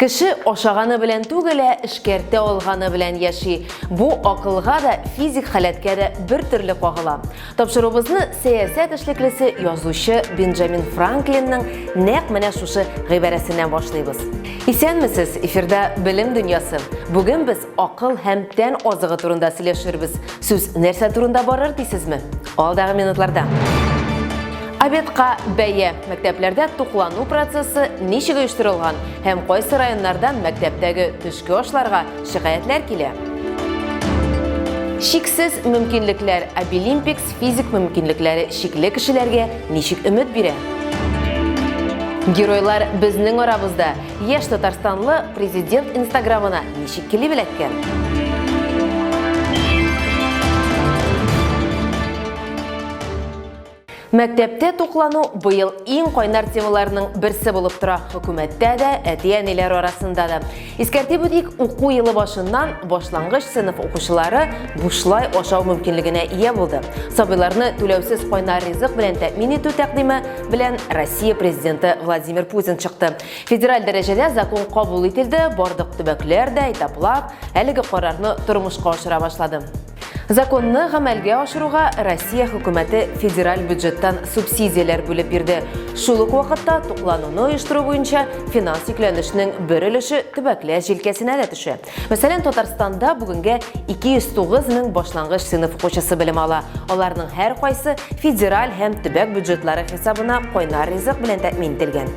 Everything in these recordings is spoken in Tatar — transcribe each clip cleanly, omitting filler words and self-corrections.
Кеше ашаганы белән түгел, эшкәртә алганы белән яши. Бу акылга да, физик халәткә дә бер төрле кагыла. Тапшыруыбызны сәясәт эшлеклесе язучы Бенджамин Франклинның нәкъ менә шушы гыйбарәсеннән башлыйбыз. Исәнмесез, эфирда Белем дөньясы. Бүген без акыл һәм тән азыгы турында сөйләшербез. Сүз нәрсә турында барыр дисезме? Алдагы минутларда. Обедка бәйе. Мәктәпләрдә туклану процессы ничек оештырылган һәм кайсы районнардан мәктәптәге төшке ашларга шикаятьләр килә? Шиксез мөмкинлекләр. Обилимпикс физик мөмкинлекләре шикле кешеләргә ничек өмет бирә? Геройлар безнең арабызда. Яшь Татарстанлы президент Инстаграмына ничек килеп эләккән? Мәктәптә туклану быел иң кайнар темаларның берсе булып тора. Хөкүмәттә дә, әти-әниләр арасында да. Искәртеп үтик, уку елы башыннан башлангыч сыйныф укучылары бушлай ашау мөмкинлегенә ия булды. Сабыйларны түләүсез кайнар ризык белән тәэмин итү тәкъдиме белән Россия президенты Владимир Путин чыкты. Федераль дәрәҗәдә закон кабул ителде, бардык төбәкләр дә этаплап әлеге карарны тормышка ашыра башлады. Законны гамәлгә ашыруга Россия хөкүмәте федераль бюджеттан субсидияләр бүлеп бирде. Шул ук вакытта туклануны оештыру буенча финанс йөкләнешнең бер өлеше төбәкләр җилкәсенә дә төшә. Мәсәлән, Татарстанда бүгенгә 209 мең башлангыч сыйныф укучысы белем ала. Аларның һәр кайсы федераль һәм төбәк бюджетлары хисабына кайнар ризык белән тәэмин ителгән.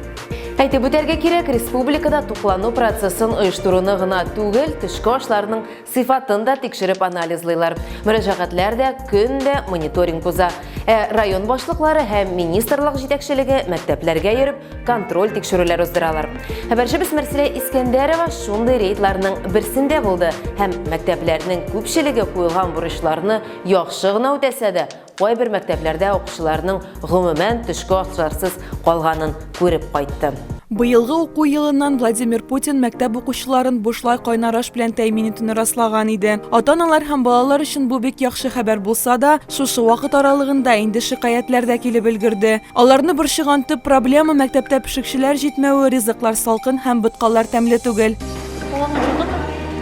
Әйтеп үтәргә кирәк, республикада туклану процессын оештыруны гына түгел, төшке ашларның сыйфатын да тикшереп анализлыйлар. Мөрәҗәгатьләр дә көн дә мониторинг уза. Район башлыклары һәм министрлык җитәкчелеге мәктәпләргә йөреп, контроль тикшерүләр уздыралар. Хәбәрчебез Мәрсилә Искәндәрова шундый рейдларның берсендә булды һәм мәктәпләрнең күпчелеге куелган бурычларны яхшы гына үтәсә дә, кайбер мәктәпләрдә укучыларның гомумән төшке ашларсыз калганын күреп кайтты. Быелгы уку елыннан Владимир Путин мәктәп укучыларын бушлай кайнар аш белән тәэмин итүне раслаган иде. Ата-аналар һәм балалар өчен бу бик яхшы хәбәр булса да, шушы вакыт аралыгында инде шикаятьләр дә килеп өлгерде. Аларны борчыган төп проблема мәктәптә пешекчеләр җитмәүе, ризыклар салкын һәм боткалар тәмле түгел.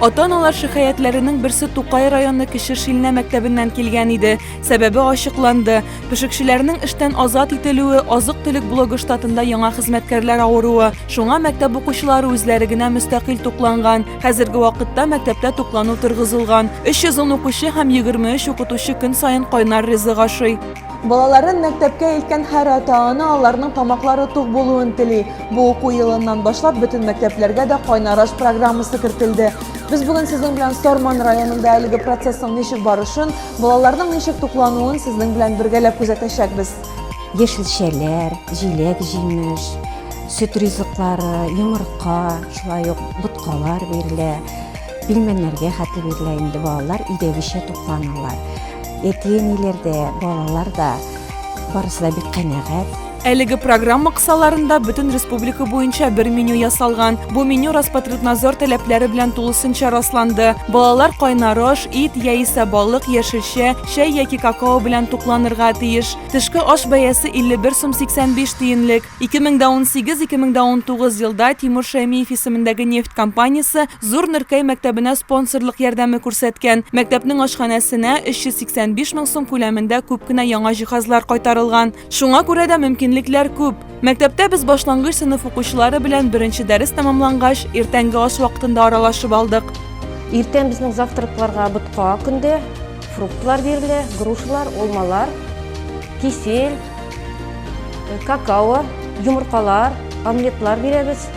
Ата-аналар шикаятләренең берсе Тукай районы Кече Шилнә мәктәбеннән килгән иде. Сәбәбе ачыкланды. Пешекчеләрнең эштән азат ителүе, азык-төлек блогы штатында яңа хезмәткәрләр авыруы. Шуңа мәктәп укучылары үзләре генә мөстәкыйль тукланган. Хәзерге вакытта мәктәптә туклану торгызылган. 310 укучы һәм 23 укытучы көн саен кайнар ризык ашый. Балаларын мәктәпкә илткән һәр ата-ана аларның тамаклары тук булуын тели. Бу уку елыннан башлап бөтен мәктәпләргә дә кайнар аш программасы кертелде. Без бүген сезнең белән Сторман районында әлеге процессның ничек барышын, балаларның ничек туклануын сезнең белән бергәләп күзәтәчәкбез. Яшелчәләр, җиләк-җимеш, сөт ризыклары, йомырка, шулай ук боткалар бирелә. Билмәннәргә хәтле бирелә инде балалар өйдәгечә тукланалар. Әти-әниләр дә, балалар да барысы да бик канәгать. Әлеге программа кысаларында бөтен республика буенча бер меню ясалган. Бу меню Роспотребнадзор таләпләре белән тулысынча расланды. Балалар кайнар аш, ит яисә балык, яшелчә, чәй яки какао белән тукланырга тиеш. Төшке аш бәясе 51 сум 85 тиенлек. 2018-2019 елда Тимур Шәймиев исемендәге нефть компаниясе Зур Нөркәй мәктәбенә спонсорлык ярдәме күрсәткән. Мәктәпнең ашханәсенә 385 мең сум күләмендә күп кенә яңа җиһазлар кайтарылган. Шуңа күрә дә мөмкинлекләр күп. Мәктәптә без башлангыч сыйныф укучылары белән беренче дәрес тәмамлангач, иртәнге аш вакытында аралашып алдык. Иртән безнең завтракларга ботка көндә фруктлар бирелә, грушалар, алмалар, кисель, какао, йомыркалар, омлетлар бирәбез.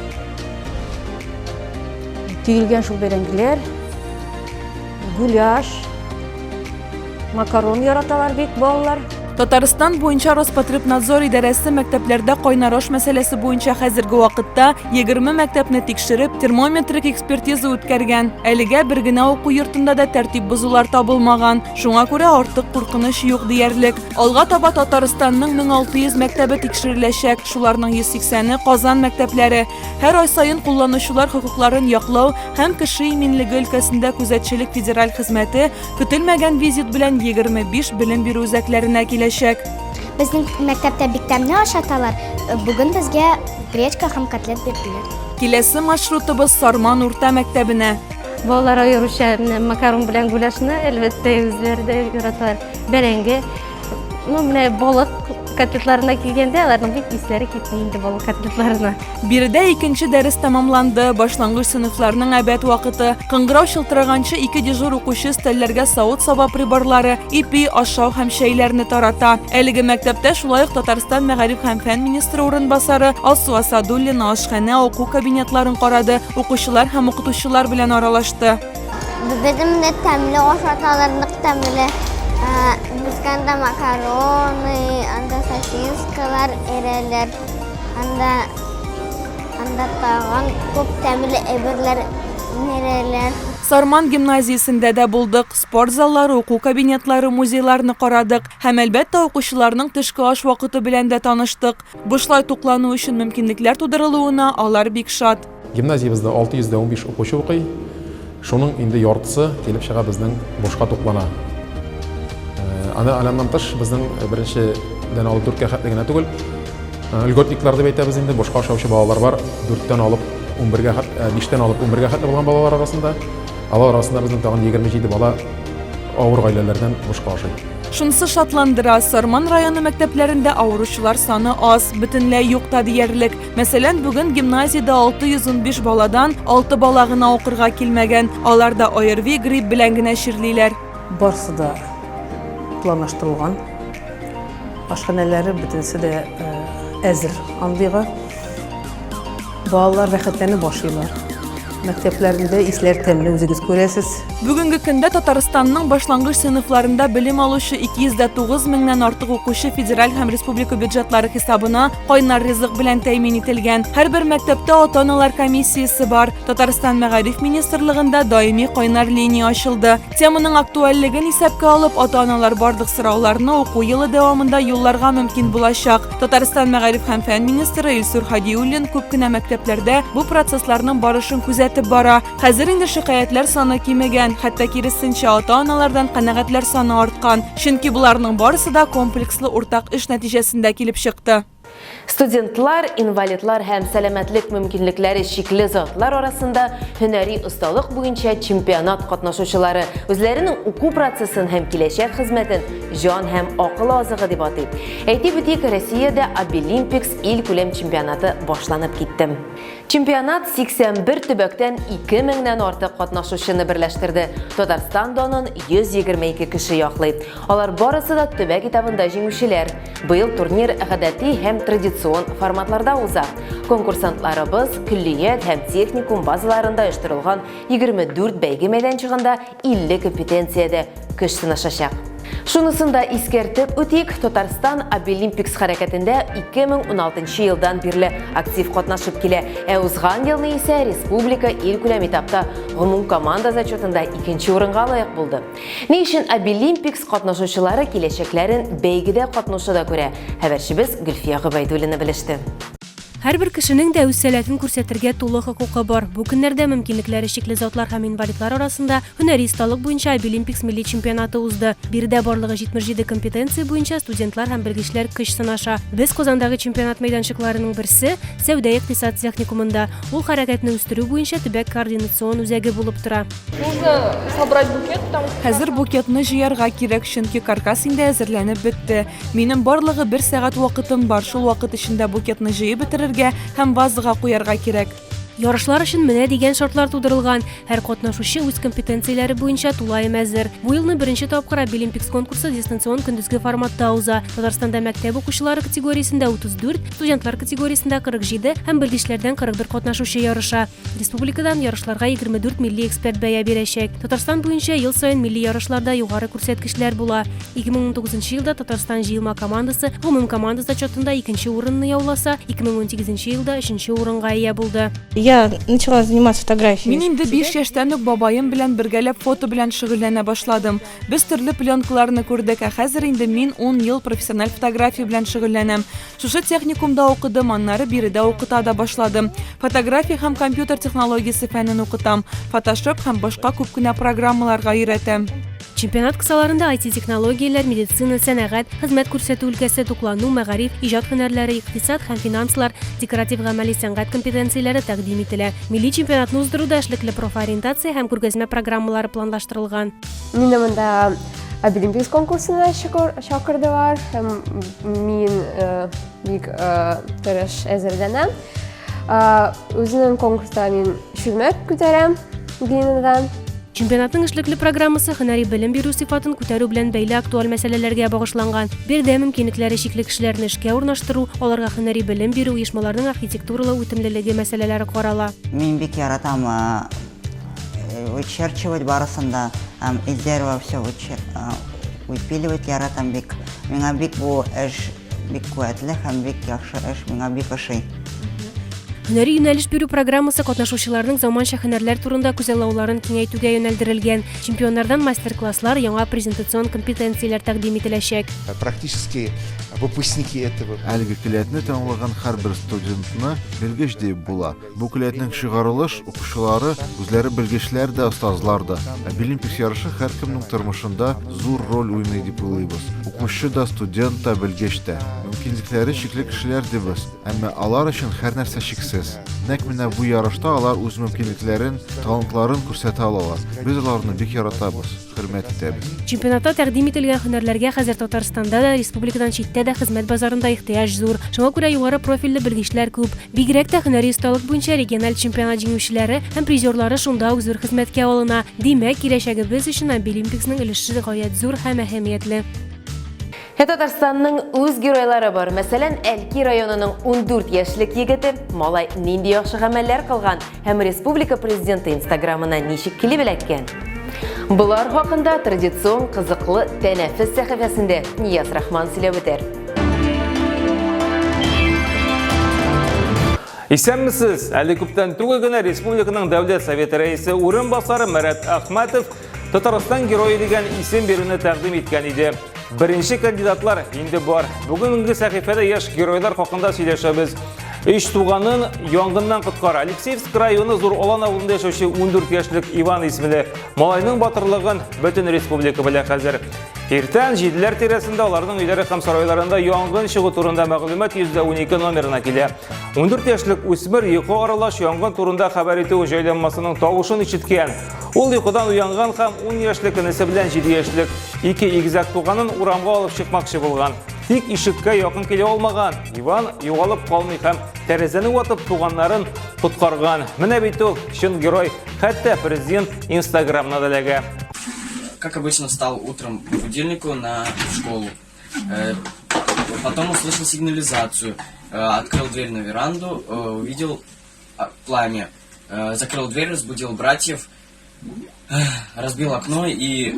Төйлгән шул бәрәңгеләр, гуляш, макарон яраталар бик балалар. Татарстан буенча Роспотребнадзор идарәсе мәктәпләрдә кайнар аш мәсьәләсе буенча хәзерге вакытта 20 мәктәпне тикшереп, термометрик экспертиза үткәргән. Әлегә бер генә уку йортында да тәртип бозулар табылмаган. Шуңа күрә артык куркыныч юк диярлек. Алга таба Татарстанның 1600 мәктәбе тикшереләчәк. Шуларның 180-е Казан мәктәпләре. Һәр ай саен кулланучылар хокукларын яклау һәм кеше иминлеге өлкәсендә күзәтчелек федераль хезмәте көтелмәгән визит белән 25 белем бирү үзәкләренә килә. Безнең мәктәптә бик тәмле ашаталар. Бүген безгә гречка һәм котлет бирделәр. Киләсе маршрутыбыз Сарман урта мәктәбенә. Балалар аеруча макарон белән гуляшны, әлбәттә, үзләре дә яраталар. Бәрәңге, менә балык котлетларына килгәндә, аларның бик исләре китте инде балык котлетларына. Биредә икенче дәрес тамамланды. Башлангыч сыйныфларның әбәт вакыты. Кыңгырау шылтыраганчы ике дежур укучы стәлләргә савыт-саба приборлары, ипи, ашау һәм шәйләрне тарата. Әлеге мәктәптә шулай ук Татарстан мәгариф һәм фән министры урынбасары Алсу Асадуллина ашхана, уку кабинетларын карады, укучылар һәм укытучылар белән аралашты. Bizim de temli oşatalarlık temli. Bizden de makaroni, anda sosiskeler, ereler, anda tağın көп temli eberler, nereler. Сарман гимназиясендә дә булдык. Спорт заллары, уку кабинетлары, музейларны карадык. Һәм әлбәттә укучыларның төшке аш вакыты белән дә таныштык. Бушлай туклану өчен мөмкинлекләр тудырылуына алар бик шат. Гимназиябызда 615 укучы укый. Шуның инде яртысы килеп чыга безнең бушка туклана. Аннан тыш безнең беренчедән алып 4-кә хәтле генә түгел. Льготниклар дип әйтәбез инде, бушка ашаучы балалар бар. 4-тән алып 11-гә, 5-тән алып 11-гә хәтле булган балалар арасында. Алар арасында безнең тагын 27 бала авыр гаиләләрдән бушка ашый. Шунысы шатландыра. Сарман районы мәктәпләрендә авыручылар саны аз, бөтенләй юк та диярлек. Мәсәлән, бүген гимназиядә 615 баладан 6 бала гына укырга килмәгән. Алар да ОРВИ грипп белән генә чирлиләр. Барысы да планлаштырылган. Ашханәләре бөтенесе дә әзер андыйга. Балалар рәхәтләнеп башлыйлар. Мәктәпләрендә исләр тәмле, үзегез күрәсез. Бүгенге көндә Татарстанның башлангыч сыйныфларында белем алучы 209 меңнән артык укучы федераль һәм республика бюджетлары хисабына кайнар ризык белән тәэмин ителгән. Һәрбер мәктәптә ата-аналар комиссиясе бар. Татарстан мәгариф министрлыгында даими кайнар линия ачылды. Теманың актуальлеген исәпкә алып, ата-аналар барлык сорауларны уку елы дәвамында юлларга мөмкин булачак. Татарстан мәгариф һәм фән министры Илсур Хадиуллин күп кенә мәктәпләрдә бу процессларның барышын күзәтеп бара. Хәзер инде шикаятьләр саны кимегән, хәтта киресенчә ата-аналардан канәгатьләр саны арткан. Чөнки буларның барысы да комплекслы уртак эш нәтиҗәсендә килеп чыкты. Студентлар, инвалидлар һәм сәламәтлек мөмкинлекләре шикле затлар арасында һөнәри осталык буенча чемпионат катнашучылары үзләренең уку процессын һәм киләчәк хезмәтен җан һәм акыл азыгы дип атый. Әйтеп үтик, Россиядә Обилимпикс ил күләм чемпионаты башланып китте. Чемпионат 81 төбәктән 2000-нән артык катнашучыны берләштерде. Татарстан данын 122 кеше яклый. Алар барысы да төбәк этабында җиңүчеләр. Быел турнир гадәти һәм традицион форматларда уза. Конкурсантларыбыз күллият һәм техникум базаларында оештырылган 24 бәйге мәйданчыгында 50 компетенциядә көч сынашачак. Шунысында искәртеп үтик, Татарстан Обилимпикс хәрәкәтендә 2016 елдан бирле актив катнашып килә. Узган елны исә республика ил күләм этапта гомум команда зачетында 2нче урынга лаек булды. Ни өчен Обилимпикс катнашучылары киләчәкләрен бәйгедә катнашуда күрә? Хәбәрчебез Гөлфия Гыбайдуллина белеште. Һәрбер кешенең дә үз сәләтен күрсәтергә тулы хокукы бар. Бу көннәрдә мөмкинлекләре шикле затлар һәм инвалидлар арасында һөнәри осталык буенча Обилимпикс милли чемпионаты узды. Биредә барлыгы 77 компетенция буенча студентлар һәм белгечләр көч сынаша. Без Казандагы чемпионат мәйданчыкларының берсе сәүдә-икътисад техникумында. Ул хәрәкәтне үстерү буенча төбәк координацион үзәге булып тора. Хәзер букетны җыярга кирәк, чөнки каркас инде әзерләнеп бетте. Минем барлыгы 1 сәгать вакытым бар. Шул вакыт эчендә букетны җыеп бетерергә һәм базага куярга кирәк. Ярышлар өчен менә дигән шартлар тудырылган. Һәр катнашучы үз компетенцияләре буенча тулаем әзер. Бу елны беренче тапкыр Обилимпикс конкурсы дистанцион көндезге форматта уза. Татарстанда мәктәп укучылары категориясендә 34, студентлар категориясендә 47 һәм белгечләрдән 41 катнашучы ярыша. Республикадан ярышларга 24 милли эксперт бәя бирәчәк. Татарстан буенча ел саен милли ярышларда югары күрсәткечләр була. 2019 елда Татарстан җыелма командасы гомум команда зачетында 2нче урынны яуласа, 2018 елда 3нче урынга ия булды. Я начала заниматься фотографией. Мин инде 5 яшьтән үк бабаем белән бергәләп фото белән шөгыльләнә башладым. Без төрле пленкаларны күрдек, хәзер инде мин 10 ел профессиональ фотография белән шөгыльләнәм. Шушы техникумда укыдым, аннары биредә укыта да башладым. Фотография һәм компьютер технологиясе фәнен укытам. Photoshop һәм башка күп кенә программаларга өйрәтәм. Чемпионат кысаларында IT технологиялар, медицина, сәнәгать, хезмәт күрсәтү өлкәсе, туклану, мәгариф, иҗат һөнәрләре, икътисад һәм финанслар, декоратив гамәли сәнгать компетенцияләре тәкъдим ителә. Милли чемпионатны уздыруда эшлекле профориентация һәм күргәзмә программалары планлаштырылган. Мине монда Олимпикс конкурсына чакырдылар һәм мин бик тырыш әзерләнәм. Үзенең конкурста мин чүлмәк күтәрәм глинадан. Чемпионатның эшлекле программасы һөнәри белем бирү сыйфатын күтәрү белән бәйле актуаль мәсьәләләргә багышланган. Бердә мөмкинлекләре чикле кешеләрне эшкә урнаштыру, аларга һөнәри белем бирү, оешмаларның архитектуралы үтемлелеге мәсьәләләре карала. Мин бик яратам вычерчивать барысында, из дерева все выпиливать яратам бик. Миңа бик бу эш бик куәтле һәм бик яхшы эш, миңа бик ошый. Һөнәри юнәлеш бирү программасы катнашучыларның заманча һөнәрләр турында күзаллауларын киңәйтүгә юнәлдерелгән. Чемпионнардан мастер-класслар, яңа презентацион компетенцияләр тәкъдим ителәчәк. Практически выпускники этого. Әлеге келәтне таңлаган һәрбер студентны белгеч дип була. Бу келәтнең чыгарылыш укучылары үзләре белгечләр дә, остазлар да. Олимпикс ярышы һәркемнең тормышында зур роль уйный дип уйлыйбыз. Укучы да, студент та, белгеч тә. Мөмкинлекләре чикле кешеләр дибез, әмма алар өчен һәр нәрсә чиксез. Нәкъ менә бу ярышта алар үз мөмкинлекләрен, талантларын күрсәтә алалар. Без аларны бик яратабыз, хөрмәт итәбез. Чемпионатта тәкъдим ителгән һөнәрләргә хәзер Татарстанда да, республикадан читтә дә хезмәт базарында ихтыяҗ зур. Шуңа күрә югары профильле белгечләр күп. Бигрәк тә һөнәри осталык буенча региональ чемпионат җиңүчеләре һәм призерлары шунда ук зур хезмәткә алына. Димәк, киләчәгебез өчен Олимпиксның өлеше гаять зур һәм әһәмиятле. Татарстанның үз геройлары бар. Мәсәлән, Әлки районының 14 яшьлек егете малай нинди яхшы гамәлләр кылган һәм республика президенты Инстаграмына ничек килеп эләккән. Булар хакында традицион кызыклы тәнәфес сәхифәсендә Нияз Рахман сөйләп үтәр. Исәнмесез, әле күптән түгел генә республиканың дәүләт советы рәисе урынбасары Марат Ахматов Татарстан геройы дигән исем бирүне тәкъдим иткән иде. Беренче кандидатлар инде бар. Бүгенге сәхифәдә яшь геройлар хакында сөйләшәбез. Өч туганын янгыннан коткара. Алексеевск районы Зур Алан авылында яшәүче 14 яшьлек Иван исемле малайның батырлыгын бөтен республика белә хәзер. Иртән 7ләр тирәсендә аларның өйләре һәм сарайларында янгын чыгу турында мәгълүмат 112 номерына килә. 14 яшьлек үсмер йокы аралаш янгын турында хәбәр итү җайланмасының тавышын ишеткән. Ул йокыдан уянган һәм 10 яшьлек инесе белән 7 яшьлек ике игезәк туганын урамга алып чыкмакчы булган. Тик ишеккә якын килә алмаган. Иван югалып калмый һәм тәрәзәне ватып туганнарын коткарган. Менә бит ул чын герой. Хәтта президент Инстаграмна дәләгә. Как обычно, встал утром к будильнику на школу. Потом услышал сигнализацию. Открыл дверь на веранду, увидел пламя. Закрыл дверь, разбудил братьев, разбил окно и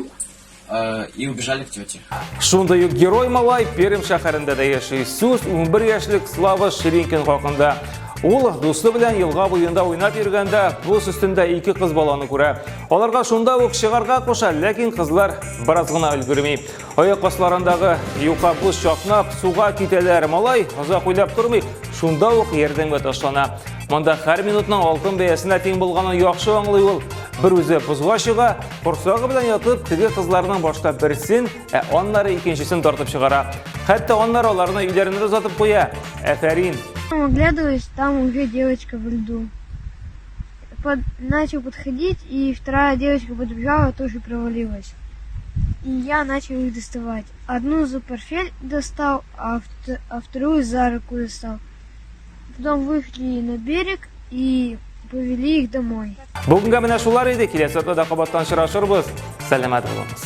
убежали к тете. Шундай ук герой малай Пермь шәһәрендә дә яши. Сүз 11 яшьлек Слава Ширинкин хакында. Ул дусы белән елга буенда уйнап йөргәндә бус өстендә ике кыз баланы күрә. Аларга шунда ук чыгарга куша, ләкин кызлар бераз гына өлгерми. Аяк асларындагы юка бус чакнап суга китәләр. Малай озак уйлап тормый, шунда ук ярдәмгә ташлана. Монда һәр минутның алтын бәясенә тиң булганын яхшы аңлый ул. Бер үзе бузга чыга, корсагы белән ятып, теге кызларның башта берсен, аннары икенчесен тартып чыгара. Хәтта аннары аларны өйләренә узатып куя. Афәрин. Оглядываюсь, там уже девочка в льду. Начал подходить, и вторая девочка подбежала, тоже провалилась. И я начал их доставать. Одну за портфель достал, а вторую за руку достал. Потом выехали на берег и повели их домой. Бүгенге менә шулар иде, киләсе атларда кабаттан очрашырбыз. Сәламәт булыгыз.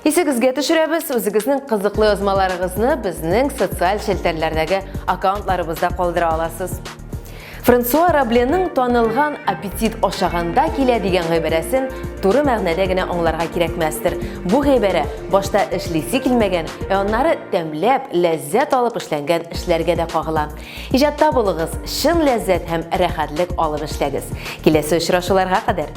Исегезгә төшерәбез, үзегезнең кызыклы язмаларыгызны безнең социаль шелтәрләрдәге аккаунтларыбызда калдыра аласыз. Франсуа Rableның танылган аппетит ашаганда килә дигән гыйбарәсен туры мәгънәдә генә аңларга кирәкмәстер. Бу гыйбарә башта эшлисе килмәгән, аннары тәмләп, ләззәт алып эшләнгән эшләргә дә кагыла. Иҗатта булыгыз, чын ләззәт һәм рәхәтлек алып эшләгез. Киләсе очрашуларга кадәр